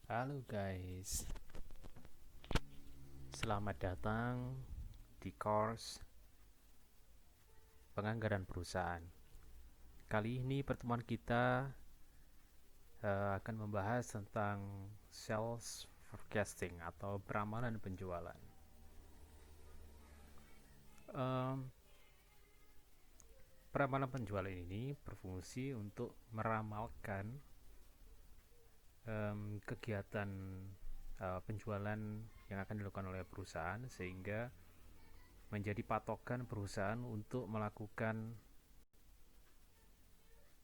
Halo guys, selamat datang di course penganggaran perusahaan. Kali ini pertemuan kita akan membahas tentang sales forecasting atau peramalan penjualan. Em, Peramalan penjualan ini berfungsi untuk meramalkan kegiatan penjualan yang akan dilakukan oleh perusahaan sehingga menjadi patokan perusahaan untuk melakukan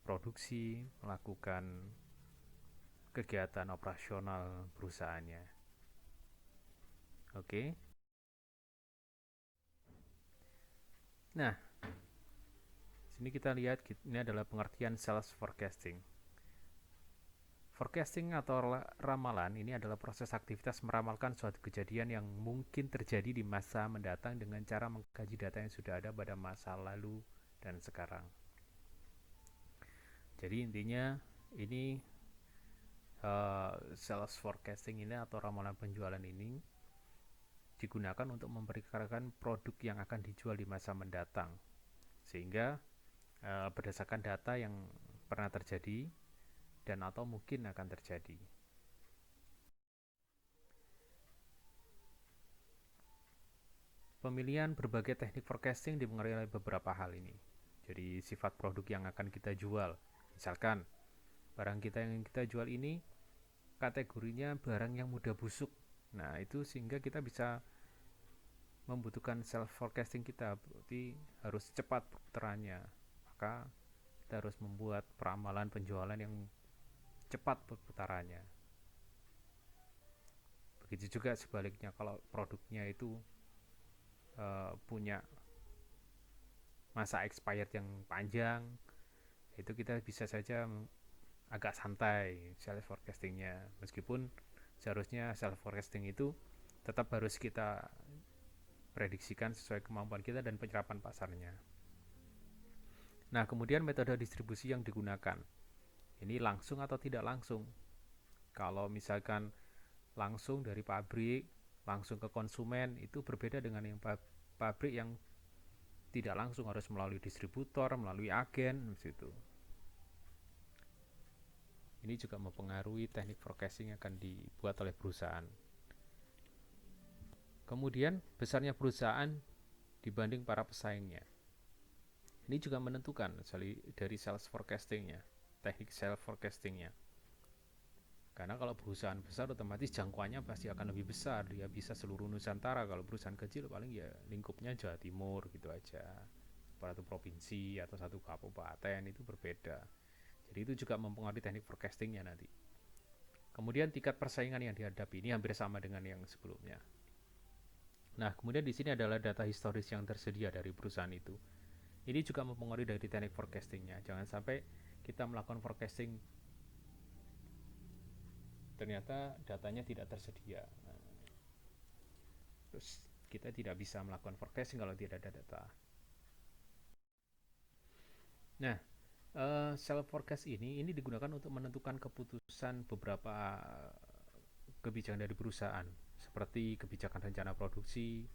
produksi, melakukan kegiatan operasional perusahaannya. Oke. Nah, sini kita lihat ini adalah pengertian sales forecasting. Forecasting atau ramalan ini adalah proses aktivitas meramalkan suatu kejadian yang mungkin terjadi di masa mendatang dengan cara mengkaji data yang sudah ada pada masa lalu dan sekarang. Jadi intinya ini sales forecasting ini atau ramalan penjualan ini digunakan untuk memperkirakan produk yang akan dijual di masa mendatang, sehingga berdasarkan data yang pernah terjadi dan atau mungkin akan terjadi. Pemilihan berbagai teknik forecasting dipengaruhi oleh beberapa hal ini. Jadi sifat produk yang akan kita jual. Misalkan barang kita yang kita jual ini kategorinya barang yang mudah busuk. Nah, itu sehingga kita bisa membutuhkan self forecasting kita, berarti harus cepat putarannya. Maka kita harus membuat peramalan penjualan yang cepat perputarannya. Begitu juga sebaliknya kalau produknya itu punya masa expired yang panjang, itu kita bisa saja agak santai self forecastingnya, meskipun seharusnya self forecasting itu tetap harus kita prediksikan sesuai kemampuan kita dan penyerapan pasarnya. Nah, kemudian metode distribusi yang digunakan ini langsung atau tidak langsung. Kalau misalkan langsung dari pabrik langsung ke konsumen, itu berbeda dengan yang pabrik yang tidak langsung, harus melalui distributor, melalui agen situ. Ini juga mempengaruhi teknik forecasting yang akan dibuat oleh perusahaan. Kemudian besarnya perusahaan dibanding para pesaingnya. Ini juga menentukan dari sales forecastingnya, teknik sales forecastingnya. Karena kalau perusahaan besar otomatis jangkauannya pasti akan lebih besar, dia bisa seluruh Nusantara. Kalau perusahaan kecil paling ya lingkupnya Jawa Timur gitu aja, satu provinsi atau satu kabupaten, itu berbeda. Jadi itu juga mempengaruhi teknik forecastingnya nanti. Kemudian tingkat persaingan yang dihadapi ini hampir sama dengan yang sebelumnya. Nah, kemudian di sini adalah data historis yang tersedia dari perusahaan itu. Ini juga mempengaruhi dari teknik forecastingnya. Jangan sampai kita melakukan forecasting ternyata datanya tidak tersedia. Terus kita tidak bisa melakukan forecasting kalau tidak ada data. Nah, self forecast ini digunakan untuk menentukan keputusan beberapa kebijakan dari perusahaan, seperti kebijakan rencana produksi,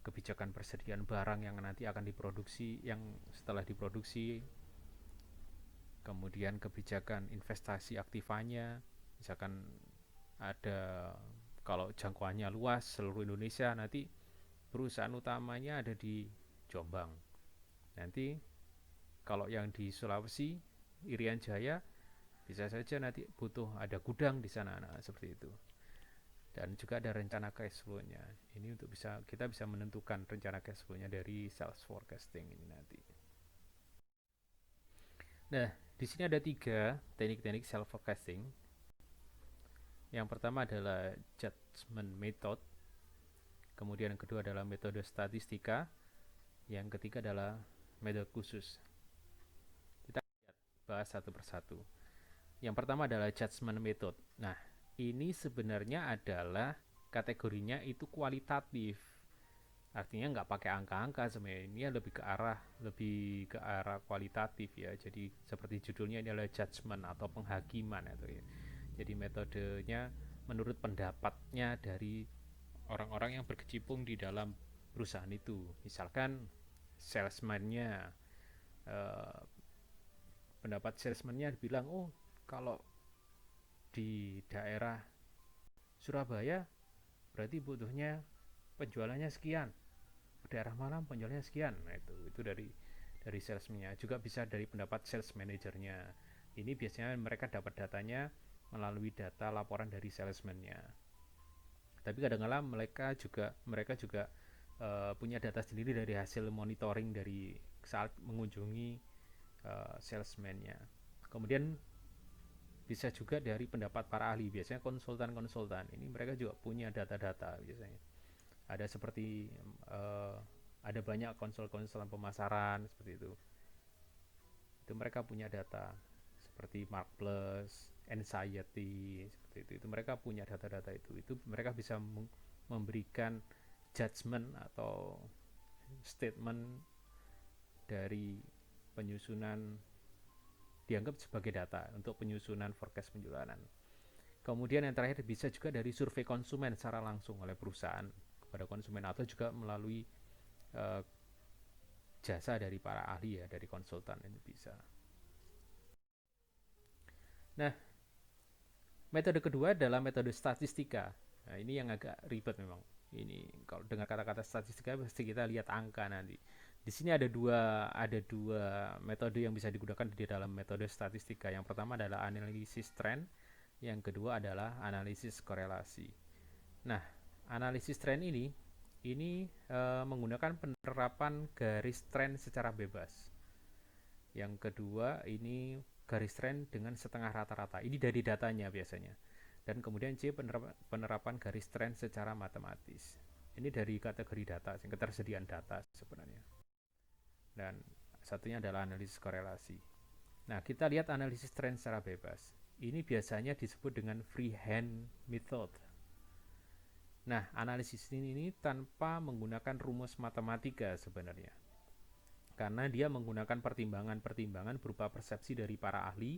kebijakan persediaan barang yang nanti akan diproduksi, yang setelah diproduksi, kemudian kebijakan investasi aktivanya, misalkan ada, kalau jangkauannya luas seluruh Indonesia, nanti perusahaan utamanya ada di Jombang. Nanti kalau yang di Sulawesi, Irian Jaya, bisa saja nanti butuh ada gudang di sana, nah, seperti itu. Dan juga ada rencana cash flow-nya. Ini untuk kita bisa menentukan rencana cash flow-nya dari sales forecasting ini nanti. Nah, di sini ada 3 teknik-teknik sales forecasting. Yang pertama adalah judgment method, kemudian yang kedua adalah metode statistika, yang ketiga adalah metode khusus. Kita bahas satu persatu. Yang pertama adalah judgment method. Nah, ini sebenarnya adalah kategorinya itu kualitatif. Artinya nggak pakai angka-angka, sebenarnya ini lebih ke arah kualitatif ya. Jadi seperti judulnya ini adalah judgment atau penghakiman atau ya. Jadi metodenya menurut pendapatnya dari orang-orang yang berkecimpung di dalam perusahaan itu. Misalkan salesman-nya, eh, pendapat salesman-nya bilang, oh kalau di daerah Surabaya berarti butuhnya penjualannya sekian, daerah Malang penjualannya sekian. Nah, itu dari salesman-nya. Juga bisa dari pendapat sales manajernya. Ini biasanya mereka dapat datanya melalui data laporan dari salesman-nya. Tapi kadang-kadang mereka juga punya data sendiri dari hasil monitoring dari saat mengunjungi salesman-nya. Kemudian bisa juga dari pendapat para ahli, biasanya konsultan-konsultan. Ini mereka juga punya data-data biasanya. Ada seperti ada banyak konsultan pemasaran seperti itu. Itu mereka punya data seperti Mark Plus, Anxiety seperti itu. Itu mereka punya data-data itu. Itu mereka bisa memberikan judgement atau statement dari penyusunan, dianggap sebagai data untuk penyusunan forecast penjualan. Kemudian yang terakhir bisa juga dari survei konsumen secara langsung oleh perusahaan kepada konsumen, atau juga melalui uh, jasa dari para ahli ya, dari konsultan itu bisa. Nah, metode kedua adalah metode statistika. Nah, ini yang agak ribet memang. Ini kalau dengar kata-kata statistika pasti kita lihat angka nanti. Di sini ada dua metode yang bisa digunakan di dalam metode statistika. Yang pertama adalah analisis tren, yang kedua adalah analisis korelasi. Nah, analisis tren ini menggunakan penerapan garis tren secara bebas. Yang kedua ini garis tren dengan setengah rata-rata. Ini dari datanya biasanya. Dan kemudian C, penerapan garis tren secara matematis. Ini dari kategori data, ketersediaan data sebenarnya. Dan satunya adalah analisis korelasi. Nah, kita lihat analisis tren secara bebas. Ini biasanya disebut dengan freehand method. Nah, analisis ini tanpa menggunakan rumus matematika sebenarnya. Karena dia menggunakan pertimbangan-pertimbangan berupa persepsi dari para ahli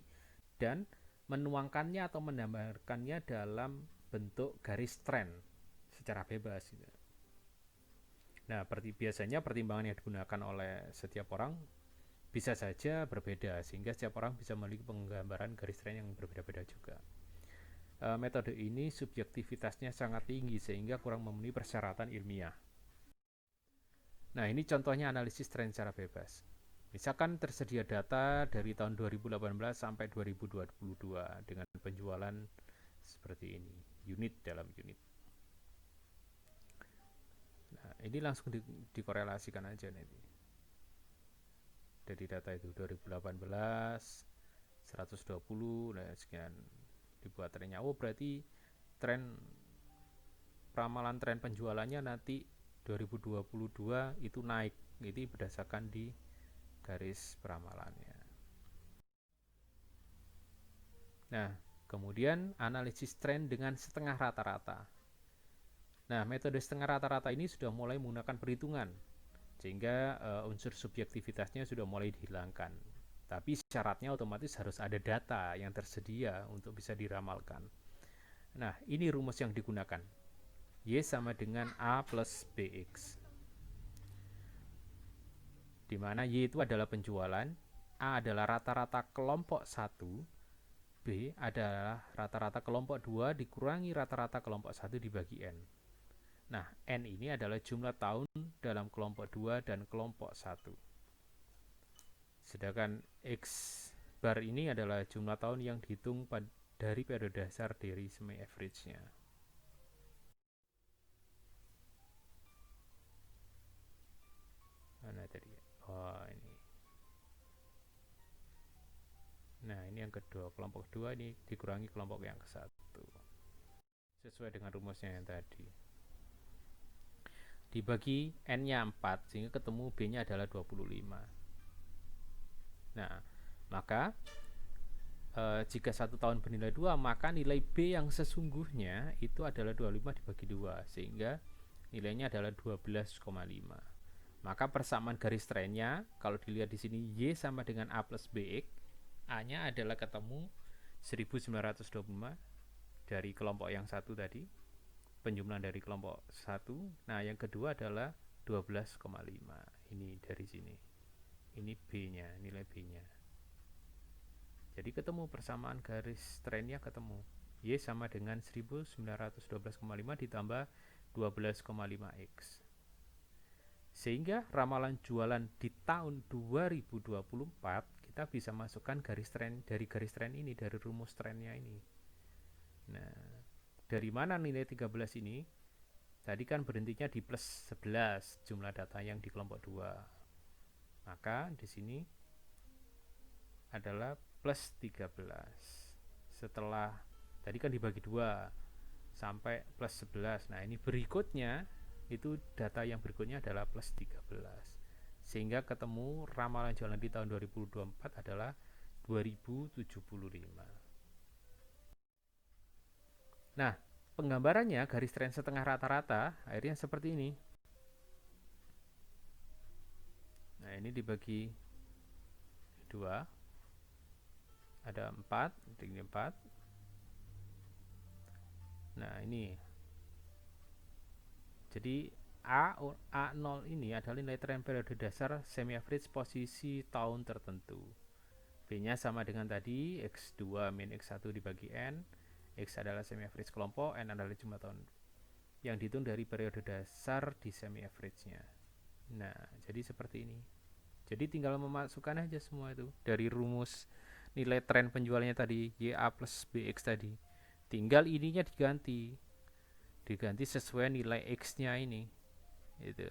dan menuangkannya atau menambahkannya dalam bentuk garis tren secara bebas. Nah, biasanya pertimbangan yang digunakan oleh setiap orang bisa saja berbeda, sehingga setiap orang bisa memiliki penggambaran garis tren yang berbeda-beda juga. Metode ini subjektivitasnya sangat tinggi sehingga kurang memenuhi persyaratan ilmiah. Nah, ini contohnya analisis tren secara bebas. Misalkan tersedia data dari tahun 2018 sampai 2022 dengan penjualan seperti ini, unit dalam unit. Nah, ini langsung dikorelasikan aja nanti. Dari data itu 2018, 120, nah sekian dibuat trennya. Oh, berarti ramalan tren penjualannya nanti 2022 itu naik. Ini berdasarkan di garis peramalannya. Nah, kemudian analisis tren dengan setengah rata-rata. Nah, metode setengah rata-rata ini sudah mulai menggunakan perhitungan, sehingga unsur subjektivitasnya sudah mulai dihilangkan. Tapi syaratnya otomatis harus ada data yang tersedia untuk bisa diramalkan. Nah, ini rumus yang digunakan. Y sama dengan A plus BX. Di mana Y itu adalah penjualan, A adalah rata-rata kelompok 1, B adalah rata-rata kelompok 2 dikurangi rata-rata kelompok 1 dibagi N. Nah, N ini adalah jumlah tahun dalam kelompok 2 dan kelompok 1. Sedangkan X bar ini adalah jumlah tahun yang dihitung dari periode dasar dari semi average-nya. Mana tadi? Oh, ini. Nah, ini yang kedua. Kelompok kedua ini dikurangi kelompok yang ke satu. Sesuai dengan rumusnya yang tadi. Dibagi N-nya 4, sehingga ketemu B-nya adalah 25. Nah, maka jika 1 tahun bernilai 2, maka nilai B yang sesungguhnya itu adalah 25 dibagi 2, sehingga nilainya adalah 12,5. Maka persamaan garis trennya, kalau dilihat di sini Y sama dengan A plus BX, A-nya adalah ketemu 1925, dari kelompok yang satu tadi, penjumlahan dari kelompok satu. Nah, yang kedua adalah 12,5. Ini dari sini. Ini B-nya, nilai B-nya. Jadi ketemu persamaan garis trennya ketemu. Y sama dengan 1912,5 ditambah 12,5X. Sehingga ramalan jualan di tahun 2024 kita bisa masukkan garis tren dari garis tren ini, dari rumus trennya ini. Nah, dari mana nilai 13 ini? Tadi kan berhentinya di plus 11 jumlah data yang di kelompok 2. Maka di sini adalah plus 13. Setelah tadi kan dibagi 2 sampai plus 11. Nah, ini berikutnya itu data yang berikutnya adalah plus 13. Sehingga ketemu ramalan jualan di tahun 2024 adalah 2075. Nah, penggambarannya garis tren setengah rata-rata akhirnya seperti ini. Nah, ini dibagi 2. Ada 4, ini 4. Nah, ini. Jadi A0 ini adalah nilai tren periode dasar semi average posisi tahun tertentu. B-nya sama dengan tadi, X2 min X1 dibagi N. X adalah semi average kelompok, N adalah jumlah tahun yang dihitung dari periode dasar di semi average-nya. Nah, jadi seperti ini. Jadi tinggal memasukkan aja semua itu dari rumus nilai tren penjualannya tadi, YA plus BX tadi. Tinggal ininya diganti sesuai nilai X-nya ini. Itu.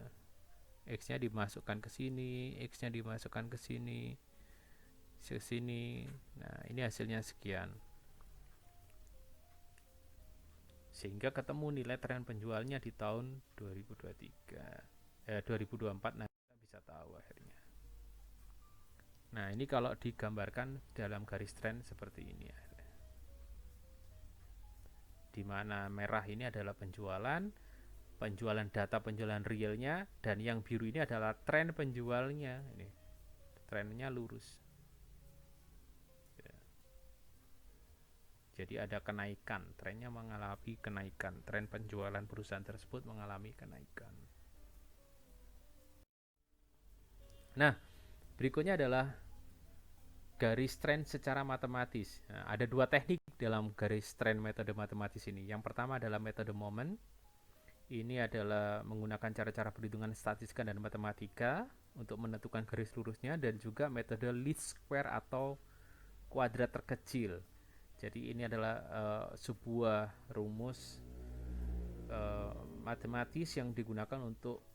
X-nya dimasukkan ke sini, X-nya dimasukkan ke sini. Nah, ini hasilnya sekian. Sehingga ketemu nilai tren penjualnya di tahun 2024. Nah, kita bisa tahu akhirnya. Nah, ini kalau digambarkan dalam garis tren seperti ini. Di mana merah ini adalah penjualan data penjualan realnya, dan yang biru ini adalah tren penjualnya. Ini trennya lurus. Jadi ada kenaikan, trennya mengalami kenaikan, tren penjualan perusahaan tersebut mengalami kenaikan. Nah, berikutnya adalah garis tren secara matematis. Nah, ada 2 teknik dalam garis tren metode matematis ini. Yang pertama adalah metode moment. Ini adalah menggunakan cara-cara perhitungan statistika dan matematika untuk menentukan garis lurusnya, dan juga metode least square atau kuadrat terkecil. Jadi ini adalah sebuah rumus matematis yang digunakan untuk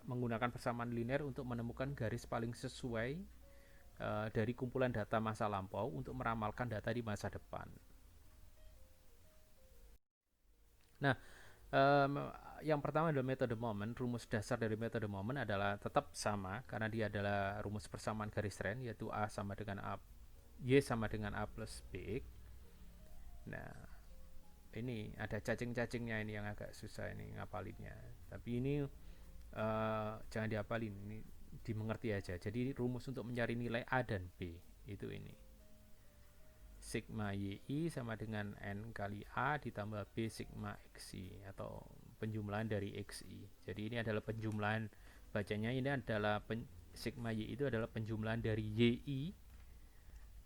menggunakan persamaan linear untuk menemukan garis paling sesuai dari kumpulan data masa lampau untuk meramalkan data di masa depan. Nah, yang pertama adalah metode moment. Rumus dasar dari metode moment adalah tetap sama karena dia adalah rumus persamaan garis tren, yaitu A sama dengan A, Y sama dengan A plus B. Nah, ini ada cacing-cacingnya, ini yang agak susah ini ngapalinnya. Tapi ini jangan dihafalin, ini dimengerti aja. Jadi rumus untuk mencari nilai A dan B itu ini. Sigma YI sama dengan N kali A ditambah B sigma XI, atau penjumlahan dari XI. Jadi ini adalah penjumlahan, bacanya ini adalah sigma YI itu adalah penjumlahan dari YI.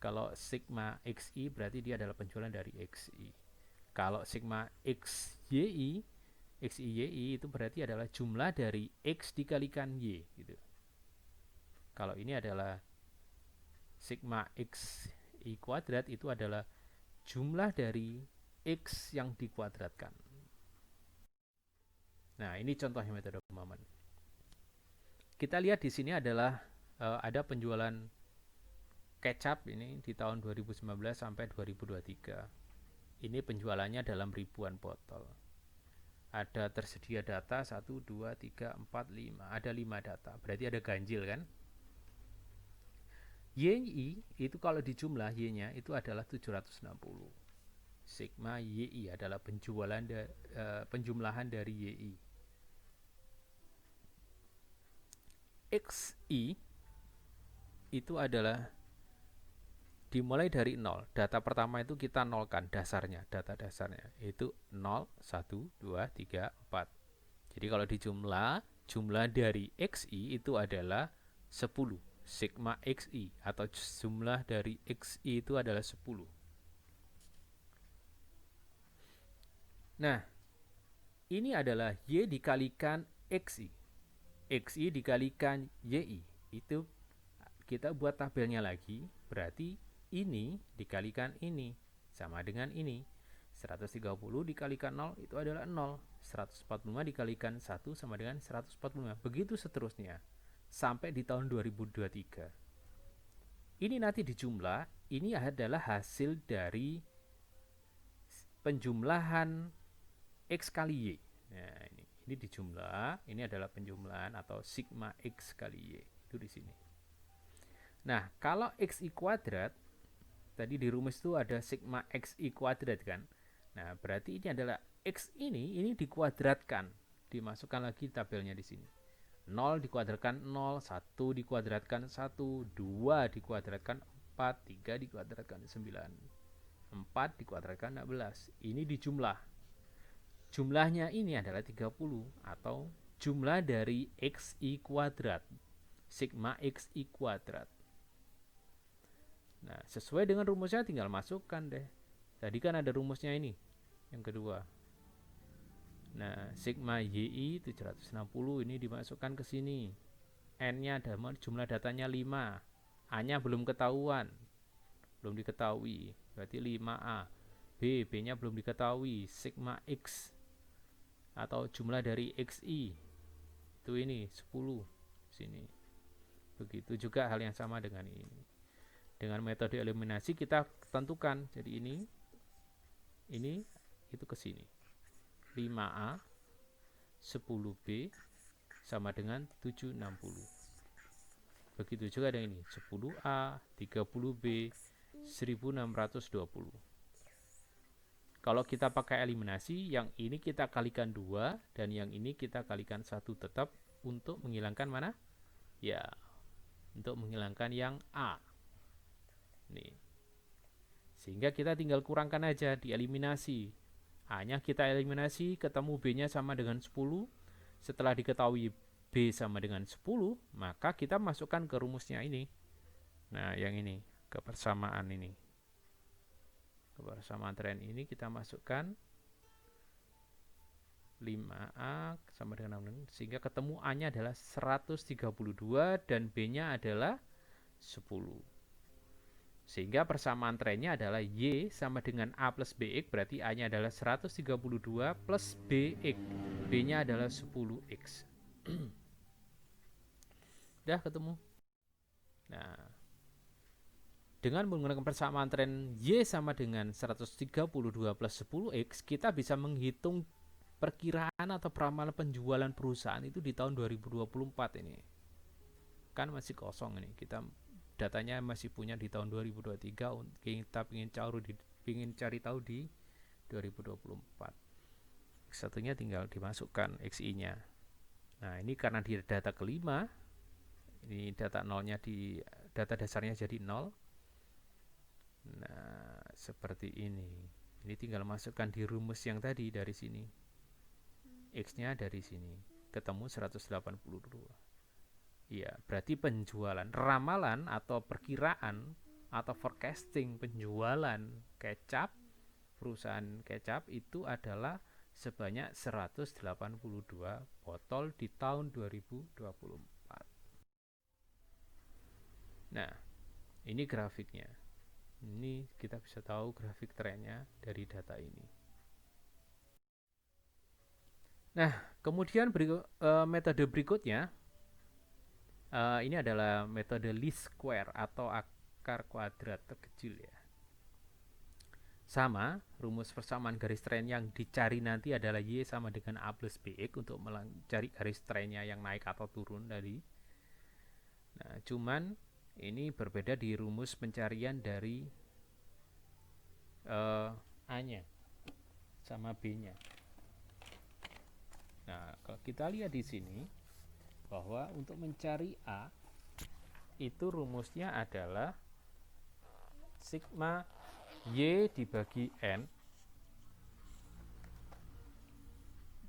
Kalau sigma XI berarti dia adalah penjumlahan dari XI. Kalau sigma XYI itu berarti adalah jumlah dari X dikalikan Y gitu. Kalau ini adalah sigma XI kuadrat, itu adalah jumlah dari X yang dikuadratkan. Nah, ini contohnya metode moment. Kita lihat di sini adalah ada penjualan kecap ini di tahun 2019 sampai 2023. Ini penjualannya dalam ribuan botol. Ada tersedia data 1, 2, 3, 4, 5. Ada 5 data. Berarti ada ganjil kan? YI itu kalau dijumlah Y-nya itu adalah 760. Sigma YI adalah penjumlahan dari YI. XI itu adalah dimulai dari 0. Data pertama itu kita nolkan dasarnya, data dasarnya itu 0, 1, 2, 3, 4. Jadi kalau dijumlah, jumlah dari XI itu adalah 10. Sigma XI atau jumlah dari XI itu adalah 10. Nah, ini adalah Y dikalikan XI. XI dikalikan YI. Itu kita buat tabelnya lagi, berarti ini dikalikan ini sama dengan ini. 130 dikalikan 0 itu adalah 0. 145 dikalikan 1 sama dengan 145. Begitu seterusnya sampai di tahun 2023. Ini nanti dijumlah, ini adalah hasil dari penjumlahan X kali Y. Nah, ini dijumlah, ini adalah penjumlahan atau sigma X kali Y. Itu di sini. Nah, kalau XI kuadrat, tadi di rumus itu ada sigma XI kuadrat kan. Nah, berarti ini adalah X ini dikuadratkan. Dimasukkan lagi tabelnya di sini. 0 dikuadratkan 0, 1 dikuadratkan 1, 2 dikuadratkan 4, 3 dikuadratkan 9, 4 dikuadratkan 16. Ini dijumlah. Jumlahnya ini adalah 30 atau jumlah dari XI kuadrat. Sigma XI kuadrat. Nah, sesuai dengan rumusnya tinggal masukkan deh. Tadi kan ada rumusnya ini, yang kedua. Nah, sigma YI 760 ini dimasukkan ke sini. N-nya ada jumlah datanya 5. A-nya belum ketahuan. Belum diketahui. Berarti 5A. B-nya belum diketahui. Sigma X atau jumlah dari XI. Itu ini 10 sini. Begitu juga hal yang sama dengan ini. Dengan metode eliminasi kita tentukan. Jadi ini itu ke sini. 5A 10B sama dengan 760. Begitu juga dengan ini. 10A 30B 1620. Kalau kita pakai eliminasi, yang ini kita kalikan 2 dan yang ini kita kalikan 1 tetap untuk menghilangkan mana? Ya, untuk menghilangkan yang A. Nih. Sehingga kita tinggal kurangkan aja di eliminasi. A-nya kita eliminasi, ketemu B-nya sama dengan 10. Setelah diketahui B sama dengan 10, maka kita masukkan ke rumusnya ini. Nah, yang ini, kebersamaan ini. Kebersamaan tren ini kita masukkan 5A sama dengan 6, sehingga ketemu A-nya adalah 132 dan B-nya adalah 10. Sehingga persamaan trennya adalah Y sama dengan A plus BX, berarti A-nya adalah 132 plus BX. B-nya adalah 10X. Udah ketemu. Nah, dengan menggunakan persamaan tren Y sama dengan 132 plus 10X, kita bisa menghitung perkiraan atau peramalan penjualan perusahaan itu di tahun 2024 ini. Kan masih kosong ini. Kita datanya masih punya di tahun 2023, kita ingin cari tahu di 2024. Satunya tinggal dimasukkan XI-nya. Nah, ini karena di data kelima, ini data nolnya di data dasarnya jadi 0. Nah, seperti ini. Ini tinggal masukkan di rumus yang tadi dari sini. X-nya dari sini. Ketemu 182. Iya, berarti penjualan, ramalan atau perkiraan atau forecasting penjualan kecap, perusahaan kecap itu adalah sebanyak 182 botol di tahun 2024. Nah, ini grafiknya. Ini kita bisa tahu grafik trennya dari data ini. Nah, kemudian metode berikutnya, ini adalah metode least square atau akar kuadrat terkecil ya. Sama, rumus persamaan garis tren yang dicari nanti adalah Y sama dengan A plus BX untuk mencari garis trennya yang naik atau turun tadi. Nah, cuman ini berbeda di rumus pencarian dari A-nya sama B-nya. Nah, kalau kita lihat di sini, bahwa untuk mencari A itu rumusnya adalah sigma Y dibagi N,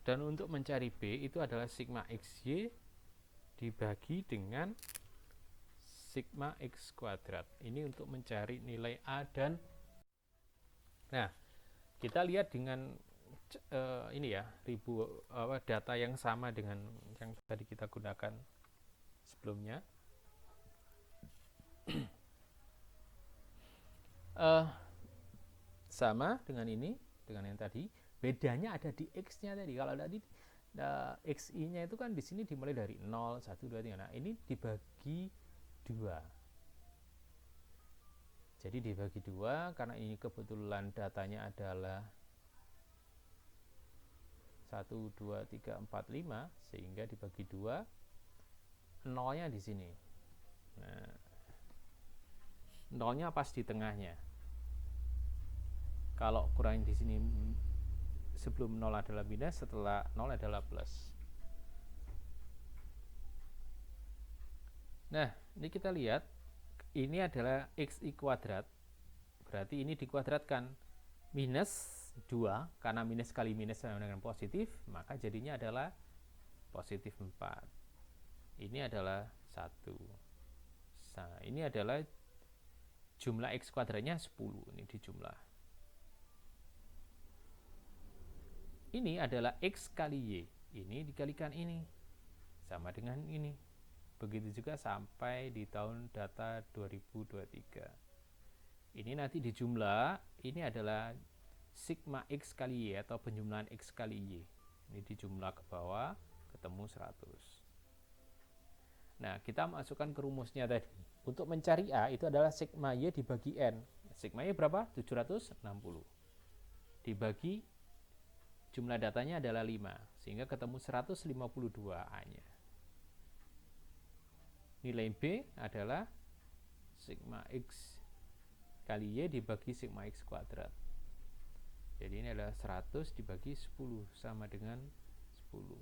dan untuk mencari B itu adalah sigma XY dibagi dengan sigma X kuadrat. Ini untuk mencari nilai A dan, nah kita lihat dengan ini ya, data yang sama dengan yang tadi kita gunakan sebelumnya. Sama dengan ini, dengan yang tadi, bedanya ada di X-nya tadi. Kalau tadi XI-nya itu kan di sini dimulai dari 0, 1, 2, 3. Nah, ini dibagi 2. Jadi dibagi 2 karena ini kebetulan datanya adalah 1, 2, 3, 4, 5, sehingga dibagi 2, nolnya di sini. Nah, nolnya pas di tengahnya. Kalau kurang di sini, sebelum 0 adalah minus, setelah 0 adalah plus. Nah, ini kita lihat, ini adalah XI kuadrat, berarti ini dikuadratkan. Minus 2, karena minus kali minus sama dengan positif, maka jadinya adalah positif 4. Ini adalah 1. Nah, ini adalah jumlah X kuadratnya 10, ini dijumlah. Ini adalah X kali Y, ini dikalikan ini, sama dengan ini. Begitu juga sampai di tahun data 2023. Ini nanti dijumlah, ini adalah sigma X kali Y atau penjumlahan X kali Y. Ini dijumlah ke bawah, ketemu 100. Nah, kita masukkan ke rumusnya tadi. Untuk mencari A itu adalah sigma Y dibagi N. Sigma Y berapa? 760. Dibagi jumlah datanya adalah 5, sehingga ketemu 152 A-nya. Nilai B adalah sigma X kali Y dibagi sigma X kuadrat. Jadi ini adalah 100 dibagi 10, sama dengan 10.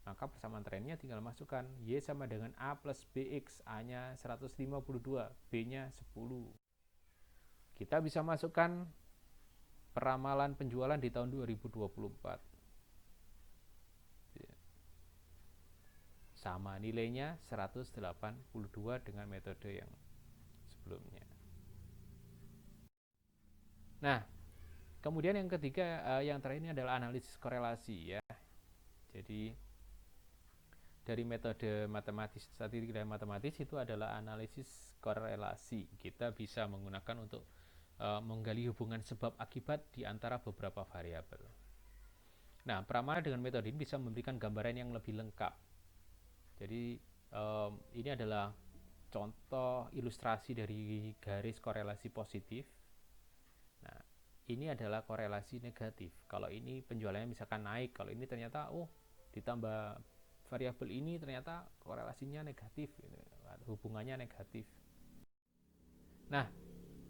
Maka persamaan trennya tinggal masukkan. Y sama dengan A plus BX. A-nya 152, B-nya 10. Kita bisa masukkan peramalan penjualan di tahun 2024. Sama nilainya 182 dengan metode yang sebelumnya. Nah, kemudian yang ketiga, yang terakhir ini adalah analisis korelasi ya. Jadi dari metode matematis, statistik dan matematis itu adalah analisis korelasi. Kita bisa menggunakan untuk menggali hubungan sebab akibat di antara beberapa variabel. Nah, peramalan dengan metode ini bisa memberikan gambaran yang lebih lengkap. Jadi ini adalah contoh ilustrasi dari garis korelasi positif. Nah, ini adalah korelasi negatif. Kalau ini penjualannya misalkan naik, kalau ini ternyata ditambah variabel ini ternyata korelasinya negatif, hubungannya negatif. Nah,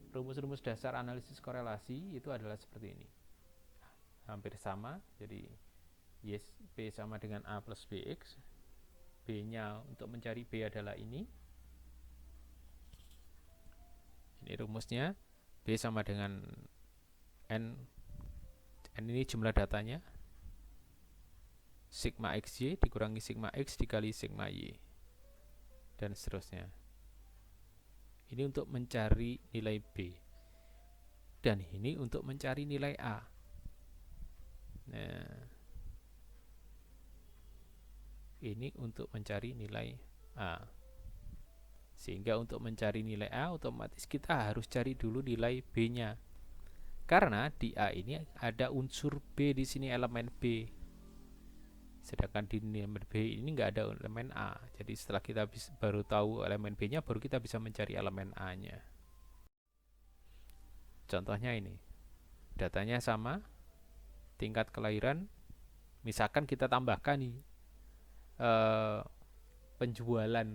rumus-rumus dasar analisis korelasi itu adalah seperti ini. Hampir sama, jadi P sama dengan A plus BX. B-nya untuk mencari B adalah ini. Ini rumusnya. B sama dengan N ini jumlah datanya. Sigma XY dikurangi sigma X dikali sigma Y. Dan seterusnya. Ini untuk mencari nilai B. Dan ini untuk mencari nilai A. Nah, ini untuk mencari nilai A. Sehingga untuk mencari nilai A, otomatis kita harus cari dulu nilai B-nya. Karena di A ini ada unsur B di sini, elemen B. Sedangkan di elemen B ini nggak ada elemen A. Jadi setelah kita baru tahu elemen B-nya, baru kita bisa mencari elemen A-nya. Contohnya ini. Datanya sama, tingkat kelahiran. Misalkan kita tambahkan nih, penjualan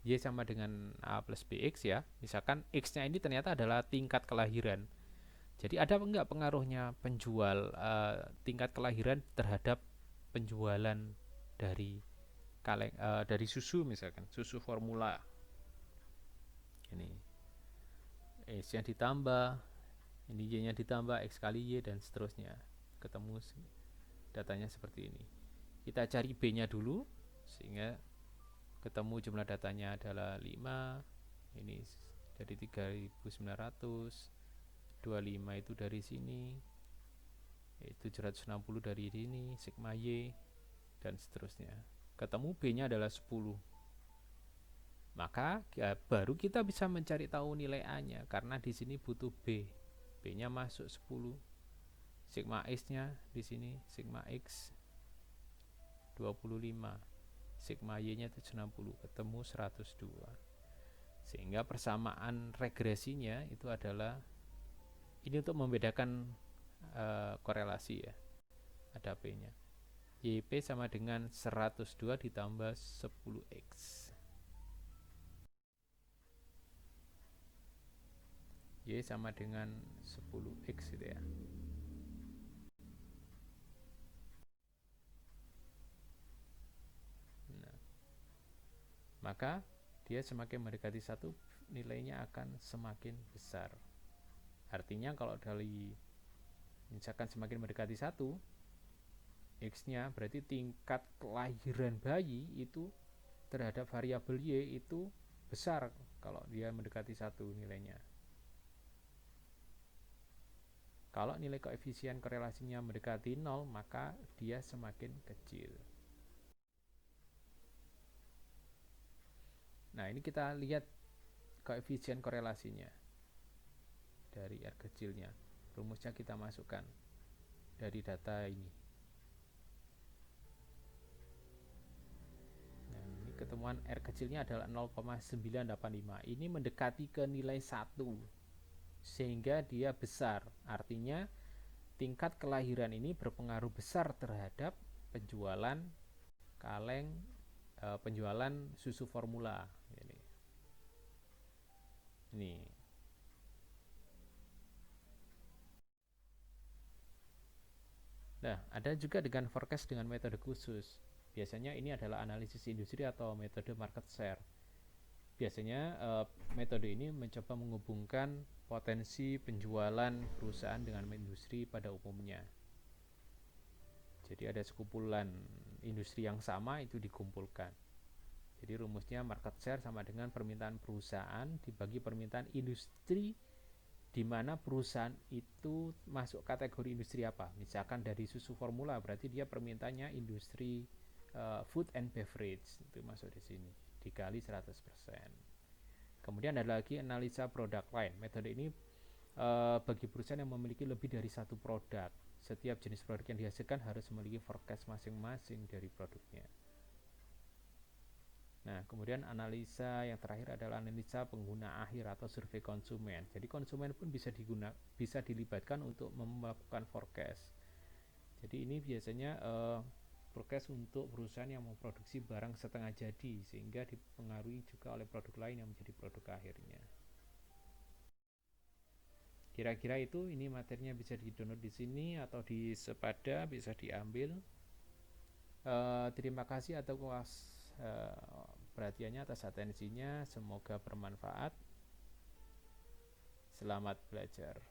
Y sama dengan A plus BX ya. Misalkan X-nya ini ternyata adalah tingkat kelahiran. Jadi ada enggak pengaruhnya penjual tingkat kelahiran terhadap penjualan dari susu, misalkan susu formula ini X-nya ditambah, ini Y-nya ditambah X kali Y dan seterusnya. Ketemu datanya seperti ini. Kita cari B-nya dulu sehingga ketemu jumlah datanya adalah 5. Ini dari 3900, 25 itu dari sini, 760 dari sini, sigma Y dan seterusnya. Ketemu B-nya adalah 10. Maka ya, baru kita bisa mencari tahu nilai A-nya karena di sini butuh B. B-nya masuk 10. Sigma X-nya di sini sigma X 25. Sigma Y-nya 760, ketemu 102. Sehingga persamaan regresinya itu adalah ini untuk membedakan korelasi ya. Ada P-nya. YP sama dengan 102 ditambah 10X. Y sama dengan 10X gitu ya. Nah, maka dia semakin mendekati 1, nilainya akan semakin besar. Artinya kalau dari misalkan semakin mendekati 1, X-nya berarti tingkat kelahiran bayi itu terhadap variabel Y itu besar kalau dia mendekati 1 nilainya. Kalau nilai koefisien korelasinya mendekati 0, maka dia semakin kecil. Nah, ini kita lihat koefisien korelasinya dari R kecilnya. Rumusnya kita masukkan dari data ini. Nah, ini ketemuan R kecilnya adalah 0,985. Ini mendekati ke nilai 1. Sehingga dia besar. Artinya tingkat kelahiran ini berpengaruh besar terhadap penjualan kaleng, penjualan susu formula. Ini. Nah, ada juga dengan forecast dengan metode khusus. Biasanya ini adalah analisis industri atau metode market share. Biasanya metode ini mencoba menghubungkan potensi penjualan perusahaan dengan industri pada umumnya. Jadi ada sekumpulan industri yang sama itu dikumpulkan. Jadi rumusnya market share sama dengan permintaan perusahaan dibagi permintaan industri, di mana perusahaan itu masuk kategori industri apa. Misalkan dari susu formula berarti dia permintaannya industri food and beverage, itu masuk di sini, dikali 100%. Kemudian ada lagi analisa produk line. Metode ini bagi perusahaan yang memiliki lebih dari satu produk. Setiap jenis produk yang dihasilkan harus memiliki forecast masing-masing dari produknya. Nah, kemudian analisa yang terakhir adalah analisa pengguna akhir atau survei konsumen. Jadi konsumen pun bisa dilibatkan untuk melakukan forecast. Jadi ini biasanya forecast untuk perusahaan yang memproduksi barang setengah jadi, sehingga dipengaruhi juga oleh produk lain yang menjadi produk akhirnya. Kira-kira itu, ini materinya bisa di-download di sini atau di Sepada bisa diambil. Terima kasih atas perhatiannya, atas atensinya. Semoga bermanfaat. Selamat belajar.